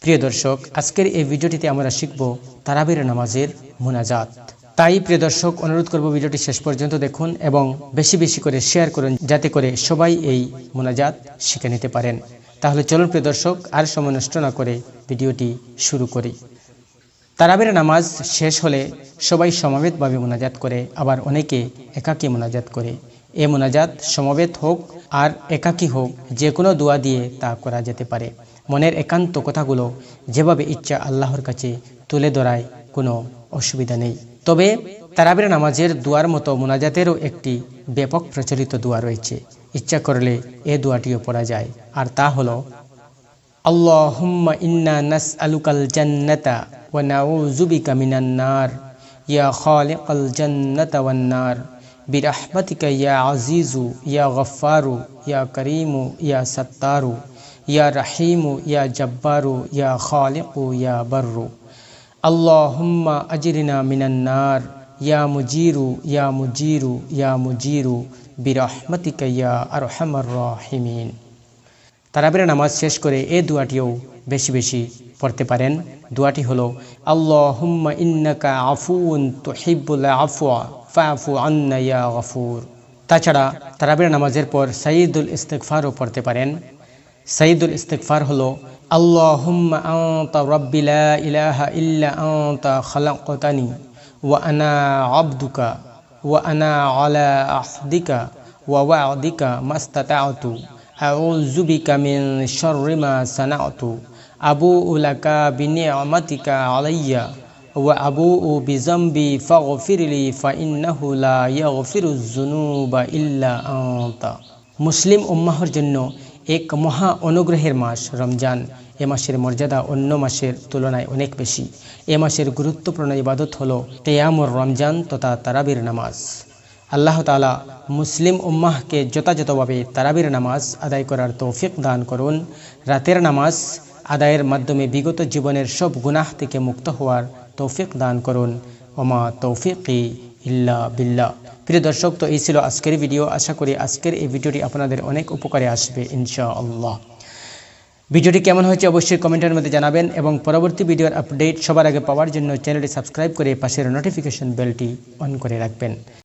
প্রিয় দর্শক, আজকের এই ভিডিওটিতে আমরা শিখব তারাবির নামাজের মুনাজাত। তাই প্রিয় দর্শক, অনুরোধ করব ভিডিওটি শেষ পর্যন্ত দেখুন এবং বেশি বেশি করে শেয়ার করুন, যাতে করে সবাই এই মুনাজাত শিখে নিতে পারেন। তাহলে চলুন প্রিয় দর্শক, আর সময় নষ্ট না করে ভিডিওটি শুরু করি। তারাবির নামাজ শেষ হলে সবাই সমবেতভাবে মুনাজাত করে, আবার অনেকে একাকী মুনাজাত করে। এ মুনাজাত সমবেত হোক আর একাকী হোক, যে কোনো দোয়া দিয়ে তা করা যেতে পারে। মনের একান্ত কথাগুলো যেভাবে ইচ্ছা আল্লাহর কাছে তুলে ধরায় কোনো অসুবিধা নেই। তবে তারাবির নামাজের দোয়ার মতো মুনাজাতেরও একটি ব্যাপক প্রচলিত দোয়া রয়েছে। ইচ্ছা করলে এ দোয়াটিও পড়া যায়, আর তা হলো আল্লাহুম্মা ইন্না নাসআলুকাল জান্নাতা ওয়া নাউযু বিকা মিনান নার ইয়া খালিকাল জান্নাতা ওয়ান নার বিরহমাতিকা ইয়া আজিজু ইয়া গফফারু ইয়া করিমু ইয়া সাত্তারু ইয়া রহিমু ইয়া জব্বারু ইয়া খালিকু ইয়া বাররু আল্লাহুম্মা আজরিনা মিনান নার ইয়া মুজিরু ইয়া মুজিরু ইয়া মুজিরু বিরহমাতিকা ইয়া আরহামার রাহিমিন। তারাবির নামাজ শেষ করে এই দোয়াটিও বেশি বেশি পড়তে পারেন। দোয়াটি হলো আল্লাহুম্মা ইন্নাকা আফুউন তুহিব্বুল আফওয়া ফাফু আন্না ইয়া গফুর। তাছাড়া তারাবির নামাজের পর সাইয়্যিদুল ইস্তিগফারও পড়তে পারেন। সাইয়্যিদুল ইস্তিগফার হলো আল্লাহুম্মা আনতা রাব্বি লা ইলাহা ইল্লা আনতা খালাকতানি ওয়া আনা আবদুকা ওয়া আনা আলা আহদিকা ওয়া ওয়া'দিকা মাস্তাতা'তু আউযু বিকা মিন শাররি মা সানা'তু আবুউ লাকা বিনি'মাতিকা আলাইয়া ওয়া আবুউ বিযামবি ফাগফিরলি ফাইন্নাহু লা ইয়াগফিরুয যুনুবা ইল্লা আনতা। মুসলিম উম্মাহর জন্য এক মহা অনুগ্রহের মাস রমজান। এ মাসের মর্যাদা অন্য মাসের তুলনায় অনেক বেশি। এ মাসের গুরুত্বপূর্ণ ইবাদত হলো কিয়ামুর রমজান তথা তারাবির নামাজ। আল্লাহ তাআলা মুসলিম উম্মাহকে যথাযথভাবে তারাবির নামাজ আদায় করার তৌফিক দান করুন। রাতের নামাজ আদায়ের মাধ্যমে বিগত জীবনের সব গুনাহ থেকে মুক্ত হওয়ার তৌফিক দান করুন। ওমা তৌফিকি ইল্লা বিল্লাহ। প্রিয় দর্শক, তো এই ছিল আজকের ভিডিও। আশা করি আজকের এই ভিডিওটি আপনাদের অনেক উপকারে আসবে ইনশাআল্লাহ। ভিডিওটি কেমন হয়েছে অবশ্যই কমেন্টের মধ্যে জানাবেন এবং পরবর্তী ভিডিওর আপডেট সবার আগে পাওয়ার জন্য চ্যানেলটি সাবস্ক্রাইব করে পাশের নোটিফিকেশন বেলটি অন করে রাখবেন।